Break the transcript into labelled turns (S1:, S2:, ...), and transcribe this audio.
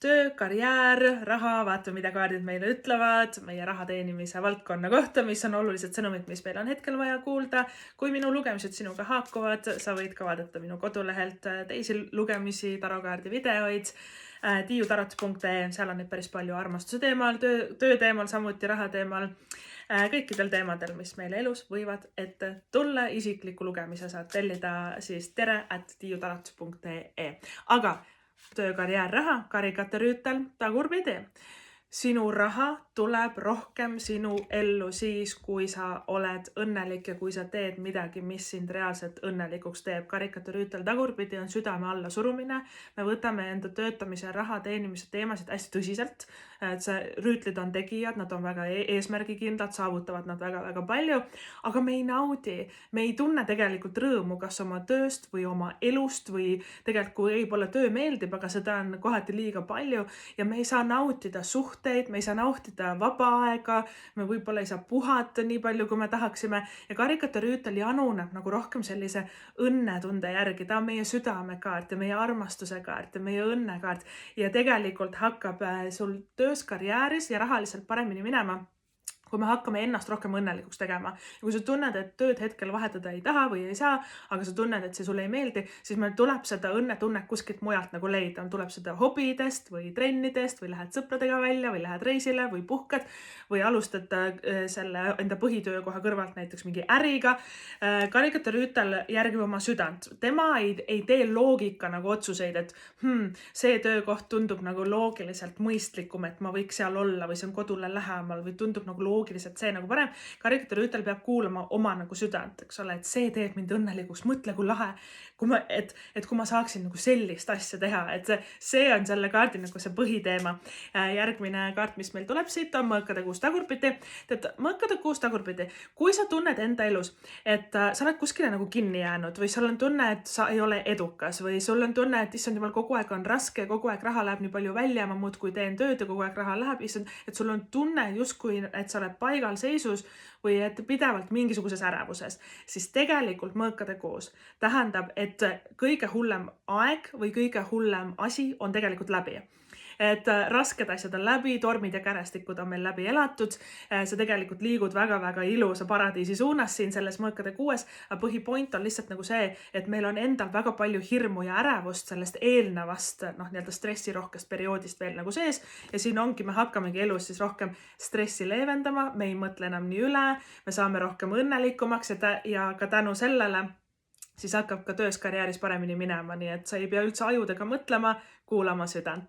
S1: töö, karjäär, raha, vaata, mida kaardid meile ütlevad, meie raha teenimise valdkonna kohta, mis on olulised sõnumid, mis meil on hetkel vaja kuulda. Kui minu lugemised sinuga haakuvad, sa võid ka vaadata minu kodulehelt teisi lugemisi, tarokaardi videoid, tiiutarot.ee, seal on neid päris palju armastuse teemal, töö teemal, samuti raha teemal, kõikidel teemadel, mis meile elus võivad ette tulla. Isikliku lugemise saad tellida siis tere@tiiutarot.ee. Aga töö, karjäär, raha, karikaturüütel tagurpidi. Sinu raha tuleb rohkem sinu ellu siis, kui sa oled õnnelik ja kui sa teed midagi, mis sind reaalselt õnnelikuks teeb. Karikaturüütel tagurpidi on südame alla surumine. Me võtame enda töötamise ja raha teenimise teemasid hästi tõsiselt. Rüütlid on tegijad, nad on väga eesmärgikindlad, saavutavad nad väga palju, aga me ei naudi. Me ei tunne tegelikult rõõmu kas oma tööst või oma elust või tegelikult kui võib-olla töö meeldib, aga seda on kohati liiga palju ja me ei saa nautida suhteid, me ei saa nautida vaba aega, me võib-olla ei saa puhata nii palju, kui me tahaksime ja karikaturüütel januneb nagu rohkem sellise õnnetunde järgi. Ta on meie südamekaart ja meie armastuse kaart ja meie õnnekaart ja tegelikult hakkab sul töös, karjääris ja rahaliselt paremini minema, kui me hakkame ennast rohkem õnnelikuks tegema. Ja kui sa tunned, et tööd hetkel vahetada ei taha või ei saa, aga sa tunned, et see sulle ei meeldi, siis meil tuleb seda õnnetunnet kuskilt mujalt nagu leida. Tuleb seda hobidest või trennidest või lähed sõpradega välja või lähed reisile või puhkad või alustad selle enda põhitöökoha kõrvalt näiteks mingi äriga. Karikaturüütel järgib oma südant. Tema ei tee loogika nagu otsuseid, et see töökoht tundub nagu loogiliselt mõistlikum, et ma võiks seal olla või see on kodule lähemal või tundub nagu loogiliselt see nagu parem. Karikaturüütel peab kuulama oma nagu südant, eks ole, et see teeb mind õnnelikuks. Mõtle, kui lahe, kui ma saaksin nagu sellist asja teha, et see on selle kaardi nagu see põhiteema. Järgmine kaart, mis meil tuleb siit, on mõõkade kuus tagurpidi. Mõõkade kuus tagurpidi. Kui sa tunned enda elus, et sa oled kuskile nagu kinni jäänud või sul on tunne, et sa ei ole edukas või sul on tunne, et issand jumal, kogu aeg on raske, kogu aeg raha läheb nii palju välja, ma muudkui teen tööd ja kogu aeg raha läheb, issand, et sul on tunne justkui, et sa oled paigal seisus või et pidevalt mingisuguses ärevuses, siis tegelikult mõõkade koos tähendab, et kõige hullem aeg või kõige hullem asi on tegelikult läbi. Et rasked asjad on läbi, tormid ja kärestikud on meil läbi elatud. Sa tegelikult liigud väga ilusa paradiisi suunas siin selles mõõkade kuues. Põhipoint on lihtsalt nagu see, et meil on endal väga palju hirmu ja ärevust sellest eelnevast stressirohkest perioodist veel nagu sees. Ja siin ongi, me hakkamegi elus siis rohkem stressi leevendama, me ei mõtle enam nii üle, me saame rohkem õnnelikumaks ja ka tänu sellele siis hakkab ka töös, karjääris paremini minema, nii et sa ei pea üldse ajudega mõtlema, kuulama südant.